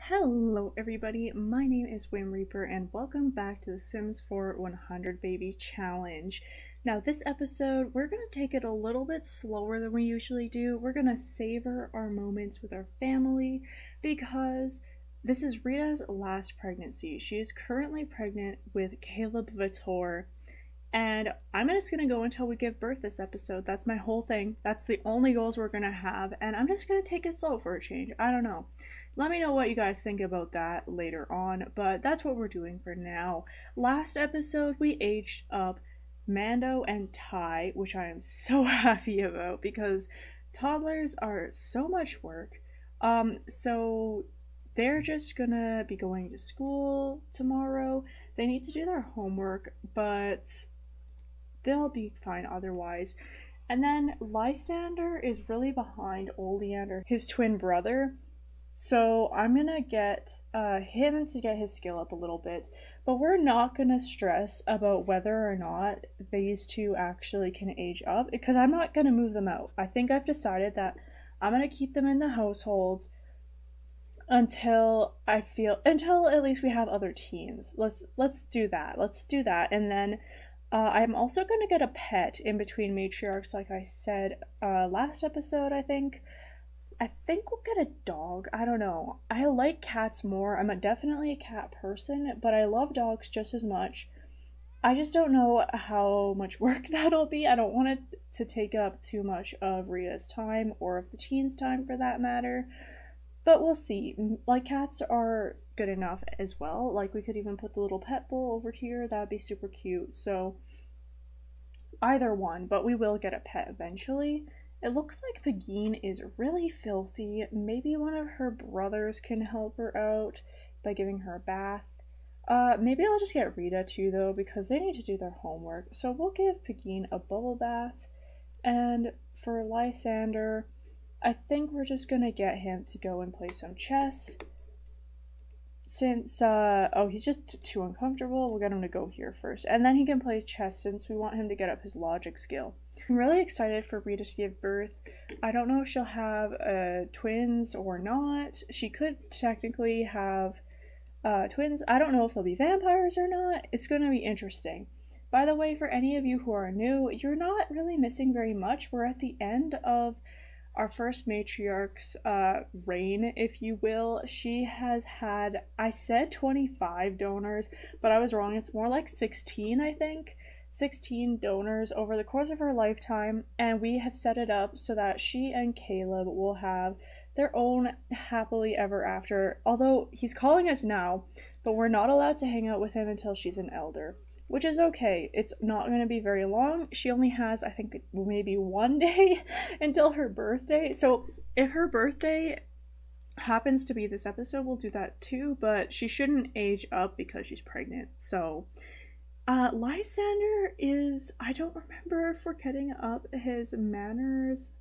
Hello everybody, my name is whimreaper and welcome back to the Sims 4 100 Baby Challenge. Now this episode, we're going to take it a little bit slower than we usually do. We're going to savor our moments with our family because this is Rita's last pregnancy. She is currently pregnant with Caleb Vitor, and I'm just going to go until we give birth this episode. That's my whole thing. That's the only goals we're going to have, and I'm just going to take it slow for a change. I don't know. Let me know what you guys think about that later on, but that's what we're doing for now. Last episode, we aged up Mando and Ty, which I am so happy about because toddlers are so much work. So they're just gonna be going to school tomorrow. They need to do their homework, but they'll be fine otherwise. And then Lysander is really behind Oleander, his twin brother. So I'm gonna get him to get his skill up a little bit, but we're not gonna stress about whether or not these two actually can age up because I'm not gonna move them out. I think I've decided that I'm gonna keep them in the household until at least we have other teens. Let's do that. Let's do that, and then I'm also gonna get a pet in between matriarchs, like I said last episode. I think we'll get a dog. I don't know. I like cats more. I'm definitely a cat person, but I love dogs just as much. I just don't know how much work that'll be. I don't want it to take up too much of Rita's time or of the teens' time for that matter. But we'll see. Like, cats are good enough as well. Like, we could even put the little pet bowl over here. That'd be super cute. So, either one, but we will get a pet eventually. It looks like Pegeen is really filthy. Maybe one of her brothers can help her out by giving her a bath. Maybe I'll just get Rita too, though, because they need to do their homework. So we'll give Pegeen a bubble bath. And for Lysander, I think we're just gonna get him to go and play some chess. Since, he's just too uncomfortable, we'll get him to go here first. And then he can play chess since we want him to get up his logic skill. I'm really excited for Rita to give birth. I don't know if she'll have twins or not. She could technically have twins. I don't know if they'll be vampires or not. It's going to be interesting. By the way, for any of you who are new, you're not really missing very much. We're at the end of our first matriarch's reign, if you will. She has had, I said 25 donors, but I was wrong. It's more like 16, I think. 16 donors over the course of her lifetime, and we have set it up so that she and Caleb will have their own happily ever after, although he's calling us now, but we're not allowed to hang out with him until she's an elder, which is okay. It's not going to be very long. She only has, I think, maybe one day until her birthday, so if her birthday happens to be this episode, we'll do that too, but she shouldn't age up because she's pregnant. So Lysander is, I don't remember if we're getting up his manners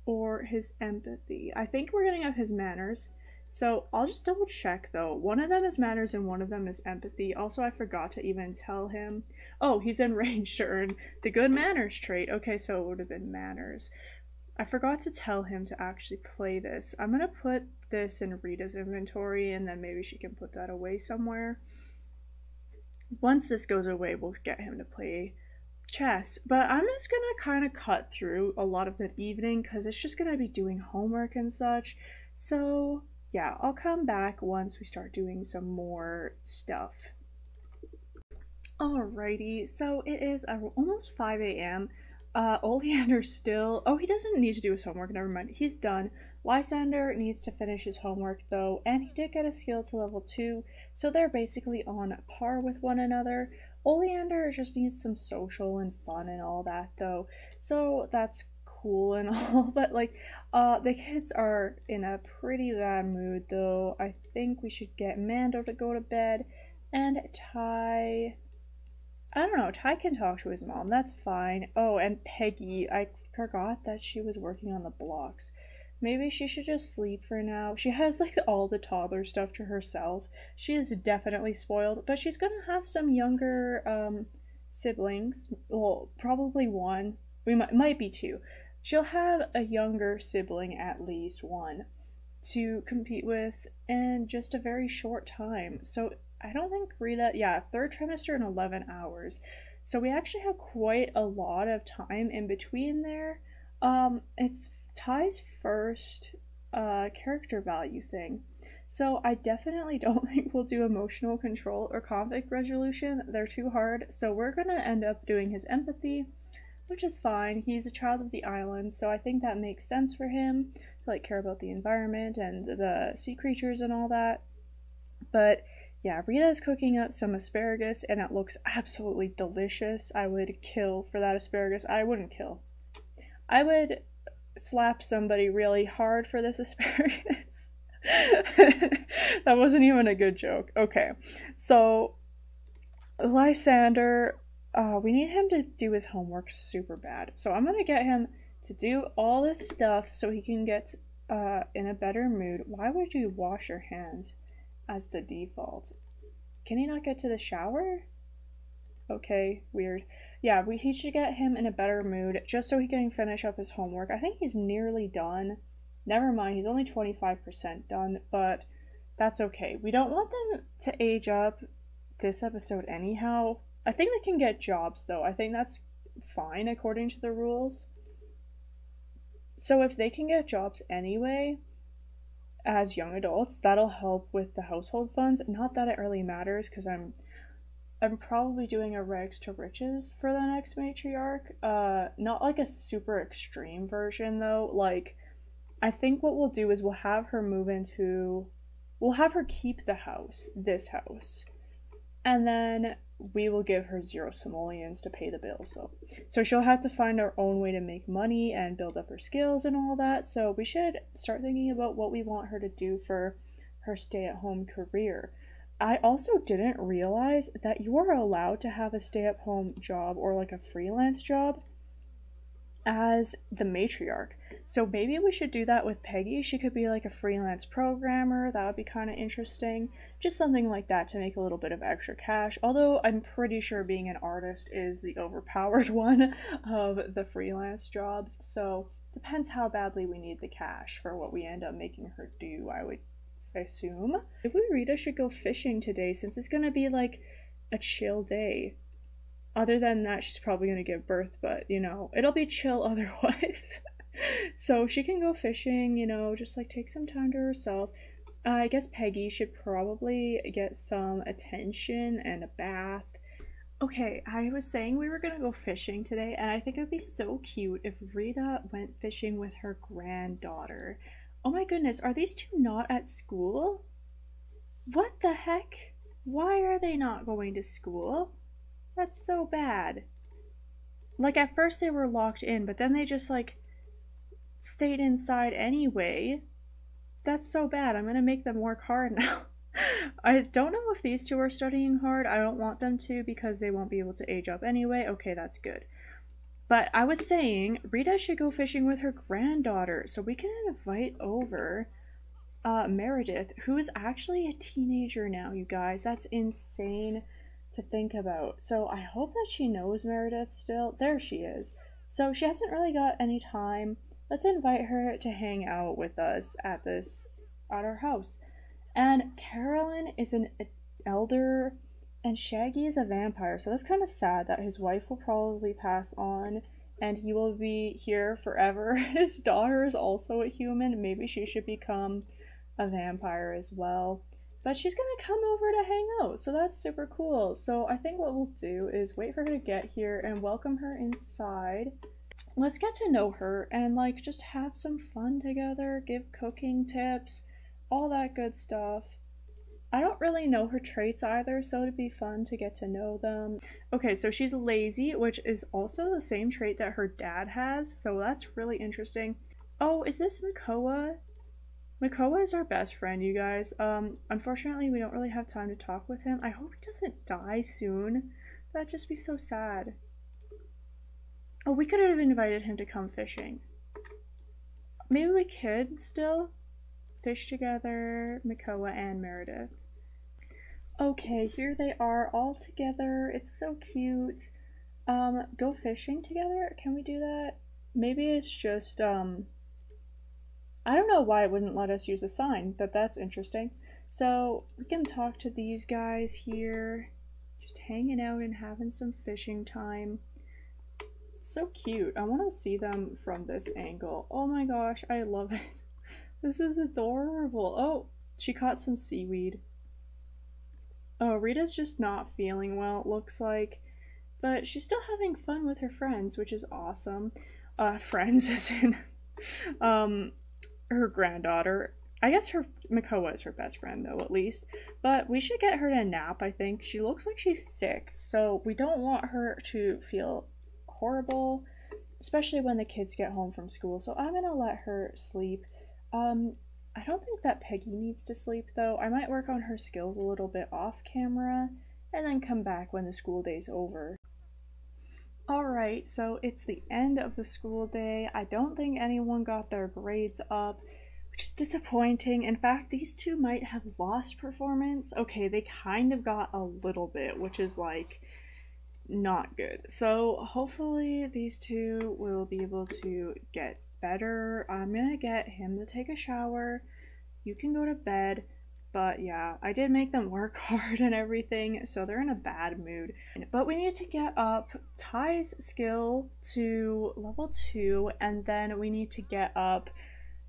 or his empathy. I think we're getting up his manners. So I'll just double check though. One of them is manners and one of them is empathy. Also, I forgot to even tell him. Oh, he's enraged to earn the good manners trait. Okay, so it would have been manners. I forgot to tell him to actually play this. I'm gonna put this in Rita's inventory and then maybe she can put that away somewhere. Once this goes away, we'll get him to play chess. But I'm just gonna kind of cut through a lot of the evening because it's just gonna be doing homework and such. So yeah, I'll come back once we start doing some more stuff. Alrighty, so it is almost 5 a.m. Oleander's still... Oh, he doesn't need to do his homework, never mind. He's done. Lysander needs to finish his homework though, and he did get a skill to level 2, so they're basically on par with one another. Oleander just needs some social and fun and all that though, so that's cool and all, but like, the kids are in a pretty bad mood though. I think we should get Mando to go to bed, and Ty... I don't know, Ty can talk to his mom, that's fine. Oh, and Peggy, I forgot that she was working on the blocks. Maybe she should just sleep for now. She has like all the toddler stuff to herself. She is definitely spoiled, but she's gonna have some younger siblings. Well, probably one. We might be two. She'll have a younger sibling, at least one. to compete with in just a very short time. So I don't think Rita, yeah, third trimester in 11 hours. So we actually have quite a lot of time in between there. It's Ty's first character value thing. So I definitely don't think we'll do emotional control or conflict resolution. They're too hard. So we're going to end up doing his empathy, which is fine. He's a child of the island, so I think that makes sense for him to like care about the environment and the sea creatures and all that. But yeah, Rita is cooking up some asparagus and it looks absolutely delicious. I would kill for that asparagus. I wouldn't kill. I would slap somebody really hard for this asparagus. That wasn't even a good joke. Okay, so Lysander, we need him to do his homework super bad. So I'm gonna get him to do all this stuff so he can get in a better mood. Why would you wash your hands as the default? Can he not get to the shower? Okay, weird. Yeah, he should get him in a better mood just so he can finish up his homework. I think he's nearly done. Never mind, he's only 25% done, but that's okay. We don't want them to age up this episode anyhow. I think they can get jobs though. I think that's fine according to the rules. So if they can get jobs anyway as young adults, that'll help with the household funds. Not that it really matters because I'm probably doing a rags to riches for the next matriarch. Not like a super extreme version though. Like I think what we'll do is we'll have her keep the house, this house. And then we will give her 0 simoleons to pay the bills though. So she'll have to find her own way to make money and build up her skills and all that. So we should start thinking about what we want her to do for her stay-at-home career. I also didn't realize that you are allowed to have a stay-at-home job or like a freelance job as the matriarch. So maybe we should do that with Peggy. She could be like a freelance programmer. That would be kind of interesting. Just something like that to make a little bit of extra cash. Although I'm pretty sure being an artist is the overpowered one of the freelance jobs. So depends how badly we need the cash for what we end up making her do, I would assume. Maybe Rita should go fishing today since it's going to be like a chill day. Other than that, she's probably going to give birth, but, you know, it'll be chill otherwise. So she can go fishing, you know, just, like, take some time to herself. I guess Peggy should probably get some attention and a bath. Okay, I was saying we were going to go fishing today, and I think it would be so cute if Rita went fishing with her granddaughter. Oh my goodness, are these two not at school? What the heck? Why are they not going to school? That's so bad. Like, at first they were locked in, but then they just, like, stayed inside anyway. That's so bad. I'm gonna make them work hard now. I don't know if these two are studying hard. I don't want them to because they won't be able to age up anyway. Okay, that's good. But I was saying, Rita should go fishing with her granddaughter, so we can invite over Meredith, who is actually a teenager now, you guys. That's insane to think about. So I hope that she knows Meredith still. There she is. So she hasn't really got any time. Let's invite her to hang out with us at our house. And Carolyn is an elder and Shaggy is a vampire. So that's kind of sad that his wife will probably pass on and he will be here forever. His daughter is also a human. Maybe she should become a vampire as well. But she's gonna come over to hang out, so that's super cool. So I think what we'll do is wait for her to get here and welcome her inside. Let's get to know her and like just have some fun together, give cooking tips, all that good stuff. I don't really know her traits either, so it'd be fun to get to know them. Okay, so she's lazy, which is also the same trait that her dad has, so that's really interesting. Oh, is this Makoa? Makoa is our best friend, you guys. Unfortunately, we don't really have time to talk with him. I hope he doesn't die soon. That'd just be so sad. Oh, we could have invited him to come fishing. Maybe we could still fish together, Makoa and Meredith. Okay, here they are all together. It's so cute. Go fishing together? Can we do that? Maybe it's just, I don't know why it wouldn't let us use a sign, but that's interesting. So we can talk to these guys here, just hanging out and having some fishing time. It's so cute. I want to see them from this angle. Oh my gosh, I love it. This is adorable. Oh, she caught some seaweed. Oh, Rita's just not feeling well, it looks like. But she's still having fun with her friends, which is awesome. Friends as in her granddaughter. I guess her Makoa is her best friend though, at least. But we should get her to nap, I think. She looks like she's sick, so we don't want her to feel horrible, especially when the kids get home from school. So I'm gonna let her sleep. I don't think that Peggy needs to sleep though. I might work on her skills a little bit off camera and then come back when the school day's over. Alright, so it's the end of the school day. I don't think anyone got their grades up, which is disappointing. In fact, these two might have lost performance. Okay, they kind of got a little bit, which is like not good. So hopefully these two will be able to get better. I'm gonna get him to take a shower. You can go to bed. But yeah, I did make them work hard and everything, so they're in a bad mood. But we need to get up Ty's skill to level 2, and then we need to get up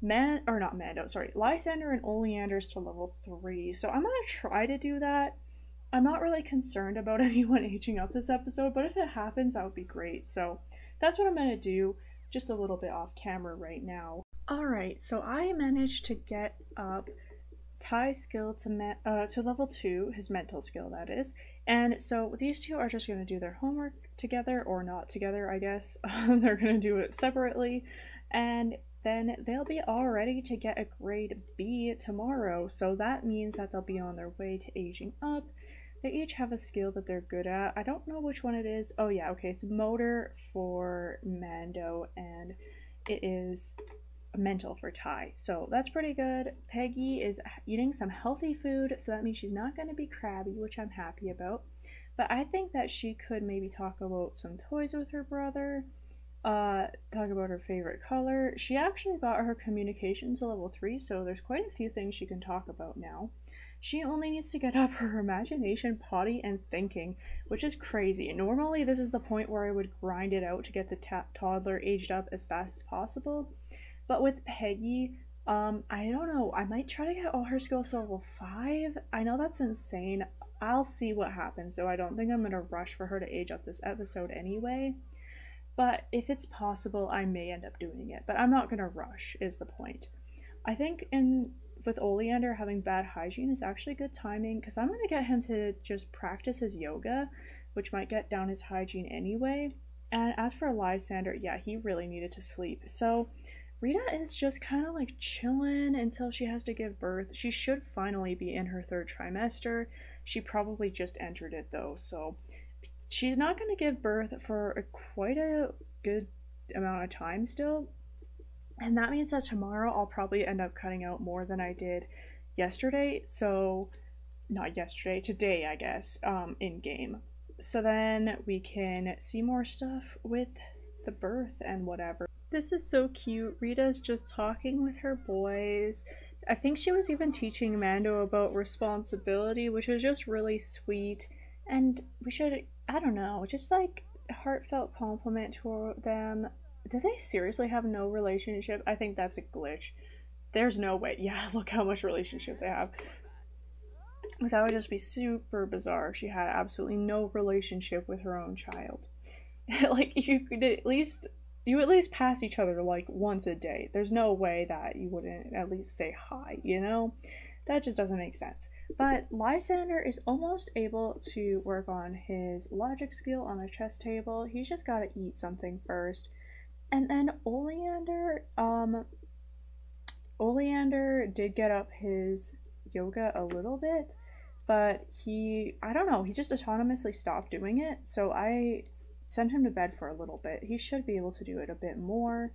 Lysander and Oleander's to level 3. So I'm gonna try to do that. I'm not really concerned about anyone aging up this episode, but if it happens, that would be great. So that's what I'm gonna do, just a little bit off camera right now. Alright, so I managed to get up Ty's skill to level 2, his mental skill that is, and so these two are just going to do their homework together, or not together I guess. They're going to do it separately, and then they'll be all ready to get a grade B tomorrow, so that means that they'll be on their way to aging up. They each have a skill that they're good at. I don't know which one it is. Oh yeah, okay, it's motor for Mando, and it is mental for Ty, so that's pretty good. Peggy is eating some healthy food, so that means she's not going to be crabby, which I'm happy about. But I think that she could maybe talk about some toys with her brother, talk about her favorite color. She actually got her communication to level 3, so there's quite a few things she can talk about now. She only needs to get up her imagination, potty, and thinking, which is crazy. Normally this is the point where I would grind it out to get the toddler aged up as fast as possible. But with Peggy, I don't know, I might try to get all her skills to level 5. I know that's insane. I'll see what happens, though. I don't think I'm going to rush for her to age up this episode anyway. But if it's possible, I may end up doing it. But I'm not going to rush, is the point. I think with Oleander having bad hygiene is actually good timing, because I'm going to get him to just practice his yoga, which might get down his hygiene anyway. And as for Lysander, yeah, he really needed to sleep. So Rita is just kind of like chilling until she has to give birth. She should finally be in her 3rd trimester. She probably just entered it though, so she's not going to give birth for quite a good amount of time still. And that means that tomorrow I'll probably end up cutting out more than I did yesterday. So, not yesterday, today I guess, in game. So then we can see more stuff with the birth and whatever. This is so cute. Rita's just talking with her boys. I think she was even teaching Mando about responsibility, which was just really sweet. And we should, I don't know, just like a heartfelt compliment to them. Do they seriously have no relationship? I think that's a glitch. There's no way. Yeah, look how much relationship they have. That would just be super bizarre. She had absolutely no relationship with her own child. Like, you could at least pass each other like once a day. There's no way that you wouldn't at least say hi, you know? That just doesn't make sense. But Lysander is almost able to work on his logic skill on the chess table. He's just got to eat something first. And then Oleander did get up his yoga a little bit, but I don't know, he just autonomously stopped doing it, so I sent him to bed for a little bit. He should be able to do it a bit more.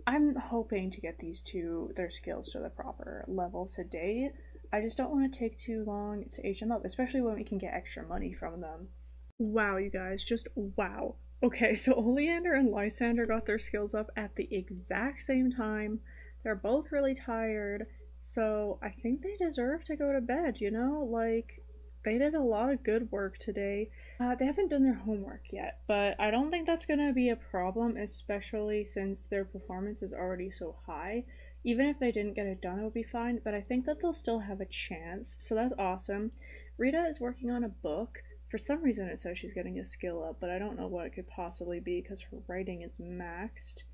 I'm hoping to get these two, their skills to the proper level today. I just don't want to take too long to age them up, especially when we can get extra money from them. Wow, you guys, just wow. Okay, so Oleander and Lysander got their skills up at the exact same time. They're both really tired, so I think they deserve to go to bed, you know? Like, they did a lot of good work today. They haven't done their homework yet, but I don't think that's gonna be a problem, especially since their performance is already so high. Even if they didn't get it done, it would be fine, but I think that they'll still have a chance, so that's awesome. Rita is working on a book. For some reason, it says she's getting a skill up, but I don't know what it could possibly be because her writing is maxed.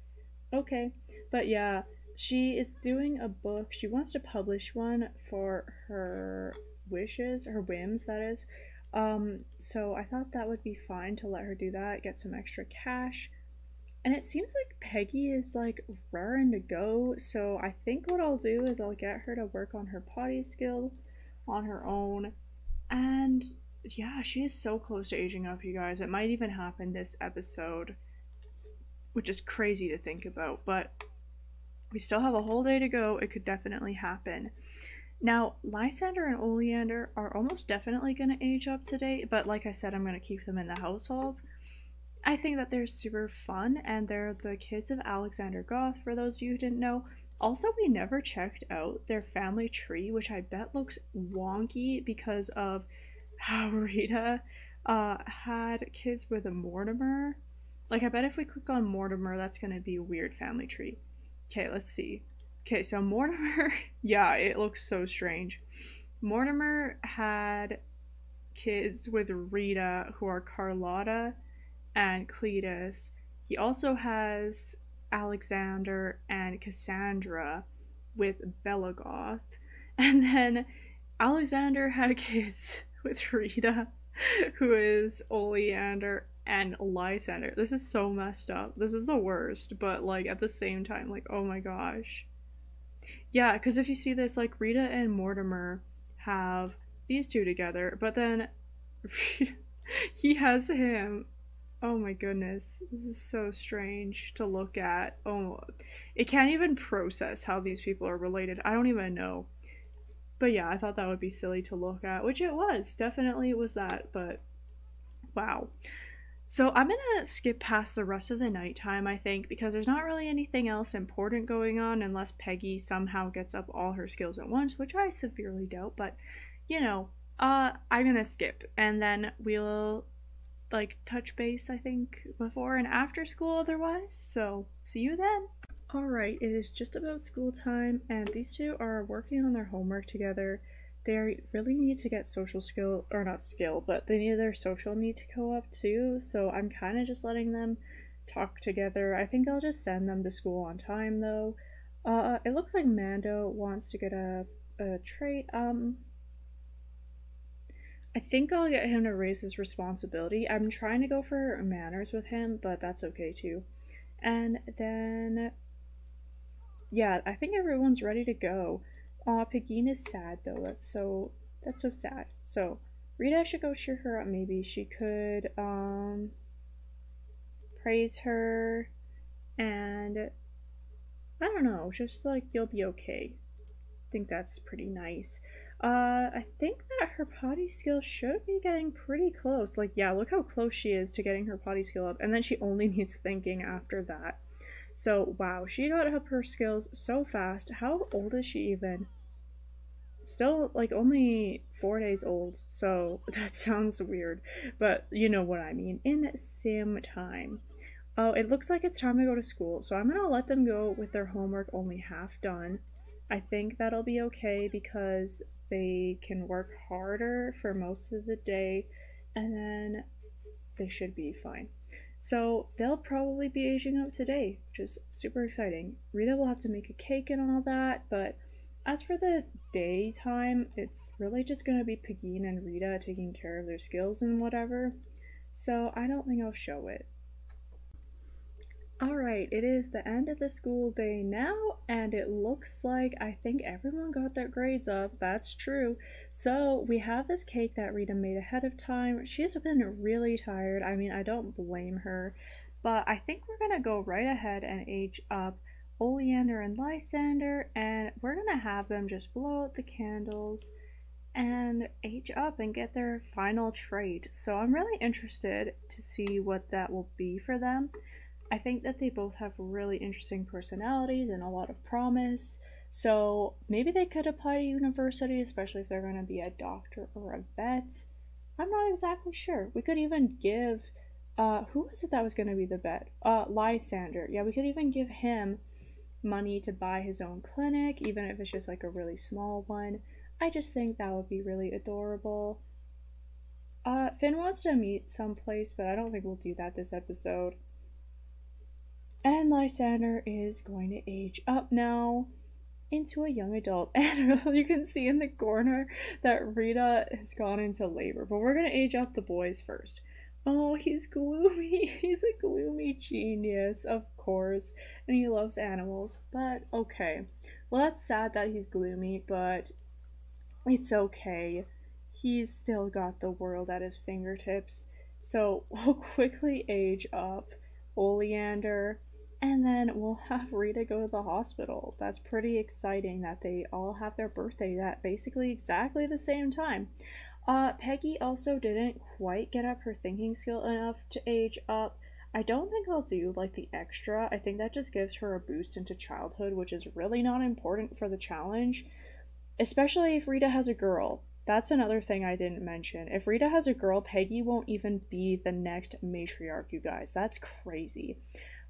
Okay, but yeah, she is doing a book. She wants to publish one for her wishes, her whims, that is. So I thought that would be fine to let her do that, get some extra cash. And it seems like Peggy is like raring to go, so I think what I'll do is I'll get her to work on her potty skill on her own. And yeah, she is so close to aging up, you guys. It might even happen this episode, which is crazy to think about, but we still have a whole day to go. It could definitely happen. Now, Lysander and Oleander are almost definitely going to age up today, but like I said, I'm going to keep them in the household. I think that they're super fun, and they're the kids of Alexander Goth, for those of you who didn't know. Also, we never checked out their family tree, which I bet looks wonky because of how Rita had kids with a Mortimer. Like, I bet if we click on Mortimer, that's going to be a weird family tree. Okay, let's see. Okay, so Mortimer, yeah, it looks so strange. Mortimer had kids with Rita, who are Carlotta and Cletus. He also has Alexander and Cassandra with Belagoth. And then Alexander had kids with Rita, who is Oleander and Lysander. This is so messed up. This is the worst, but like at the same time, like, oh my gosh. Yeah, because if you see this, like, Rita and Mortimer have these two together, but then he has him. Oh my goodness, this is so strange to look at. Oh, it can't even process how these people are related. I don't even know. But yeah, I thought that would be silly to look at, which it was. Definitely it was that, but wow. So I'm gonna skip past the rest of the nighttime, I think, because there's not really anything else important going on unless Peggy somehow gets up all her skills at once, which I severely doubt, but you know, I'm gonna skip, and then we'll like touch base, I think, before and after school otherwise. So see you then. Alright, it is just about school time, and these two are working on their homework together. They really need to get social skill, or not skill, but they need their social need to go up too, so I'm kind of just letting them talk together. I think I'll just send them to school on time though. It looks like Mando wants to get a trait. I think I'll get him to raise his responsibility. I'm trying to go for manners with him, but that's okay too. And then, yeah, I think everyone's ready to go. Aw, Pegeen is sad though. That's so sad. So Rita should go cheer her up. Maybe she could praise her, and I don't know, just like, you'll be okay. I think that's pretty nice. I think that her potty skill should be getting pretty close. Like, yeah, look how close she is to getting her potty skill up, and then she only needs thinking after that. So, wow, she got up her skills so fast. How old is she even? Still, like, only 4 days old, so that sounds weird, but you know what I mean. In sim time. Oh, it looks like it's time to go to school, so I'm gonna let them go with their homework only half done. I think that'll be okay because they can work harder for most of the day, and then they should be fine. So they'll probably be aging up today, which is super exciting. Rita will have to make a cake and all that, but as for the daytime, it's really just going to be Pegeen and Rita taking care of their skills and whatever, so I don't think I'll show it. Alright, it is the end of the school day now, and it looks like I think everyone got their grades up. That's true. So we have this cake that Rita made ahead of time. She's been really tired. I mean, I don't blame her, but I think we're gonna go right ahead and age up Oleander and Lysander, and we're gonna have them just blow out the candles and age up and get their final trait. So I'm really interested to see what that will be for them. I think that they both have really interesting personalities and a lot of promise. So maybe they could apply to university, especially if they're going to be a doctor or a vet. I'm not exactly sure. We could even give, who was it that was going to be the vet? Lysander. Yeah, we could even give him money to buy his own clinic, even if it's just like a really small one. I just think that would be really adorable. Finn wants to meet someplace, but I don't think we'll do that this episode. And Lysander is going to age up now into a young adult. And you can see in the corner that Rita has gone into labor. But we're going to age up the boys first. Oh, he's gloomy. He's a gloomy genius, of course. And he loves animals. But okay. Well, that's sad that he's gloomy, but it's okay. He's still got the world at his fingertips. So we'll quickly age up Oleander, and then we'll have Rita go to the hospital. That's pretty exciting that they all have their birthday at basically exactly the same time. Peggy also didn't quite get up her thinking skill enough to age up. I don't think I'll do like the extra. I think that just gives her a boost into childhood, which is really not important for the challenge, especially if Rita has a girl. That's another thing I didn't mention. If Rita has a girl, Peggy won't even be the next matriarch, you guys. That's crazy.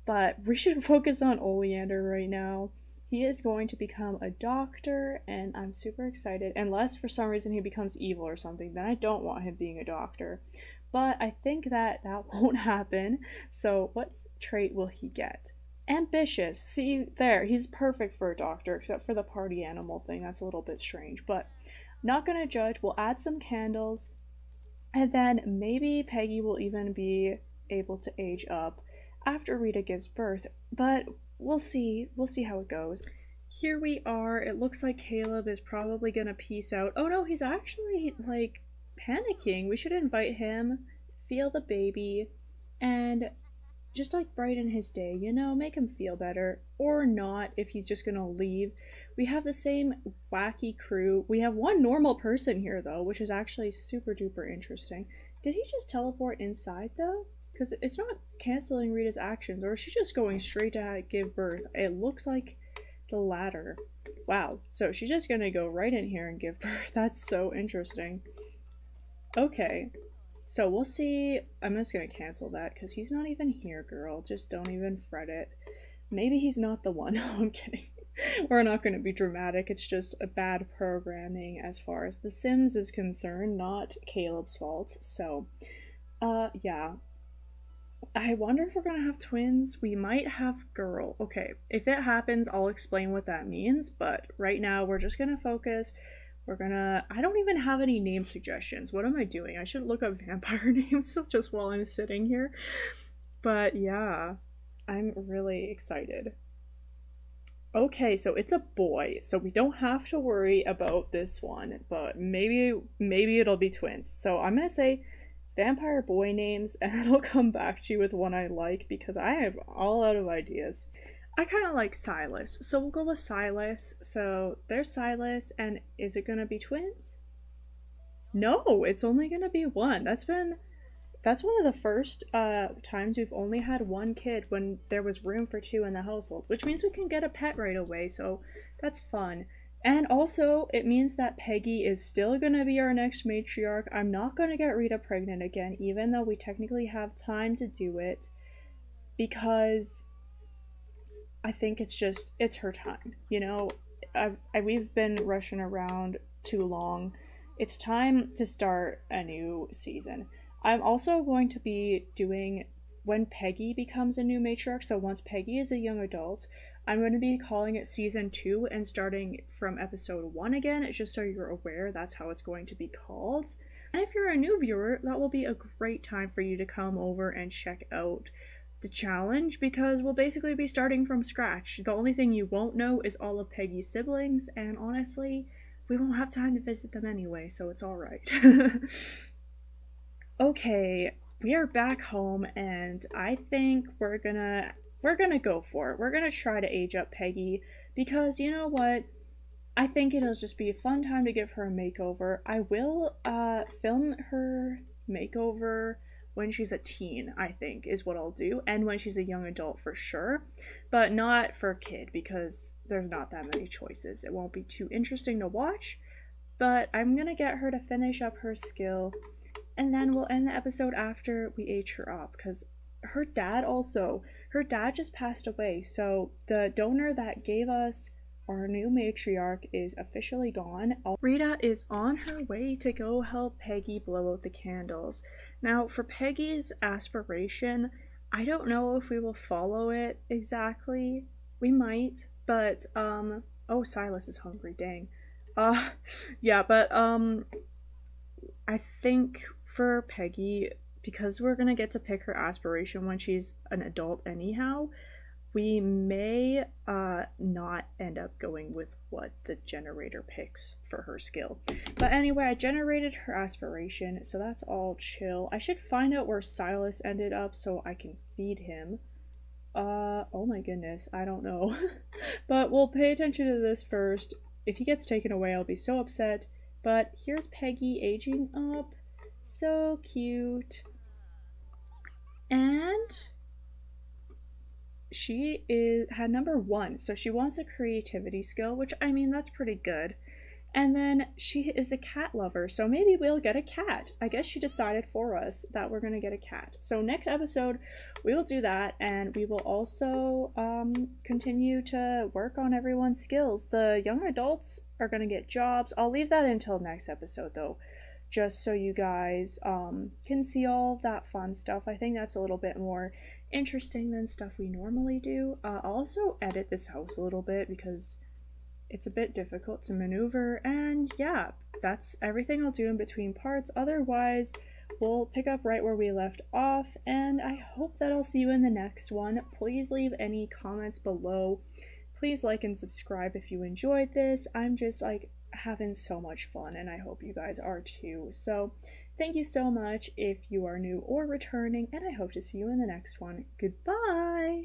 But we should focus on Oleander right now. He is going to become a doctor, and I'm super excited. Unless for some reason he becomes evil or something, then I don't want him being a doctor. But I think that won't happen. So what trait will he get? Ambitious. See, there, he's perfect for a doctor, except for the party animal thing. That's a little bit strange, but not gonna judge. We'll add some candles, and then maybe Peggy will even be able to age up after Rita gives birth, but we'll see how it goes. Here we are. It looks like Caleb is probably gonna peace out. Oh no, he's actually like panicking. We should invite him, feel the baby, and just like brighten his day, you know, make him feel better. Or not, if he's just gonna leave. We have the same wacky crew. We have one normal person here though, which is actually super duper interesting. Did he just teleport inside though? Because it's not canceling Rita's actions, or is she just going straight to give birth? It looks like the latter. Wow, so she's just gonna go right in here and give birth. That's so interesting. Okay, so we'll see. I'm just gonna cancel that because he's not even here, girl. Just don't even fret it. Maybe he's not the one. No, I'm kidding. We're not gonna be dramatic. It's just a bad programming as far as The Sims is concerned, not Caleb's fault. So, yeah. I wonder if we're gonna have twins. We might have girl. Okay, if it happens, I'll explain what that means, but right now we're just gonna focus. I don't even have any name suggestions. What am I doing? I should look up vampire names just while I'm sitting here. But yeah, I'm really excited. Okay, so it's a boy, so we don't have to worry about this one, but maybe it'll be twins. So I'm gonna say vampire boy names, and I'll come back to you with one I like because I have all out of ideas. I kind of like Silas, so we'll go with Silas. So there's Silas, and is it gonna be twins? No, it's only gonna be one. That's one of the first times we've only had one kid when there was room for two in the household, which means we can get a pet right away, so that's fun. And also, it means that Peggy is still gonna be our next matriarch. I'm not gonna get Rita pregnant again, even though we technically have time to do it, because I think it's her time. You know, we've been rushing around too long. It's time to start a new season. I'm also going to be doing when Peggy becomes a new matriarch, so once Peggy is a young adult, I'm going to be calling it season 2 and starting from episode 1 again, just so you're aware that's how it's going to be called. And if you're a new viewer, that will be a great time for you to come over and check out the challenge, because we'll basically be starting from scratch. The only thing you won't know is all of Peggy's siblings, and honestly, we won't have time to visit them anyway, so it's alright. Okay, we are back home, and I think we're gonna go for it. We're gonna try to age up Peggy, because you know what? I think it'll just be a fun time to give her a makeover. I will film her makeover when she's a teen, I think, is what I'll do, and when she's a young adult for sure, but not for a kid because there's not that many choices. It won't be too interesting to watch, but I'm gonna get her to finish up her skill, and then we'll end the episode after we age her up because her dad just passed away, so the donor that gave us our new matriarch is officially gone. Rita is on her way to go help Peggy blow out the candles. Now, for Peggy's aspiration, I don't know if we will follow it exactly. We might, but, oh, Silas is hungry, dang. Yeah, but, I think for Peggy, because we're gonna get to pick her aspiration when she's an adult anyhow, we may not end up going with what the generator picks for her skill. But anyway, I generated her aspiration, so that's all chill. I should find out where Silas ended up so I can feed him. Oh my goodness, I don't know. But we'll pay attention to this first. If he gets taken away, I'll be so upset. But here's Peggy aging up. So cute. And she had number 1, so she wants a creativity skill, which, I mean, that's pretty good. And then she is a cat lover, so maybe we'll get a cat. I guess she decided for us that we're gonna get a cat. So next episode, we will do that, and we will also continue to work on everyone's skills. The young adults are gonna get jobs. I'll leave that until next episode, though, just so you guys can see all of that fun stuff. I think that's a little bit more interesting than stuff we normally do. I'll also edit this house a little bit because it's a bit difficult to maneuver, and yeah, that's everything I'll do in between parts. Otherwise, we'll pick up right where we left off, and I hope that I'll see you in the next one. Please leave any comments below. Please like and subscribe if you enjoyed this. I'm just like having so much fun, and I hope you guys are too. So thank you so much if you are new or returning, and I hope to see you in the next one. Goodbye!